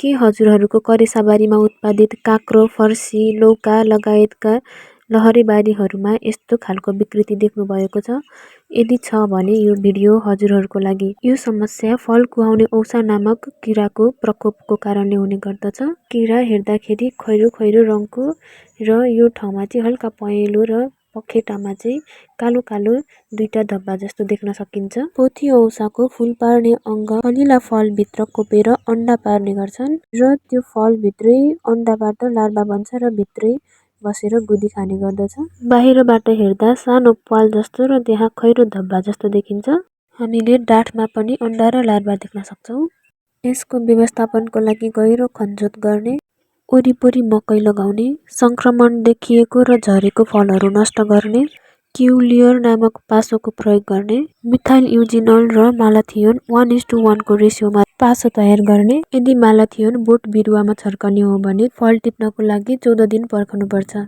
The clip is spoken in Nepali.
के हजुरहरूको करेसाबारीमा उत्पादित काँक्रो, फर्सी, लौका लगायतका लहरेबारीहरूमा यस्तो खालको विकृति देख्नु भएको छ? यदि छ भने यो भिडियो हजुरहरूको लागि। यो समस्या फल कुहाउने औसा नामक किराको प्रकोपको कारणले हुने गर्दछ। किरा हेर्दाखेरि खैरो खैरो रङको र यो ठाउँमा चाहिँ हल्का पहेँलो र पखेटामा चाहिँ कालो कालो दुईटा धब्बा जस्तो देख्न सकिन्छ। पोथी औसाको फूल पार्ने अङ्ग कलिला फलभित्र कोपेर अन्डा पार्ने गर्छन् र त्यो फलभित्रै अन्डाबाट लार्भा बन्छ र भित्रै बसेर गुदी खाने गर्दछ। बाहिरबाट हेर्दा सानो प्वाल जस्तो र त्यहाँ खैरो धब्बा जस्तो देखिन्छ। हामीले डाँठमा पनि अन्डा र लार्भा देख्न सक्छौँ। यसको व्यवस्थापनको लागि गहिरो खनजोत गर्ने, वरिपरि मकै लगाउने, सङ्क्रमण देखिएको र झरेको फलहरू नष्ट गर्ने, क्युलियर नामक पासोको प्रयोग गर्ने, मिथाइल युजिनल र मालाथियोन 1:1 को रेसियोमा पासो तयार गर्ने। यदि मालाथियोन बोट बिरुवामा छर्कने हो भने फल टिप्नको लागि 14 दिन पर्खनुपर्छ।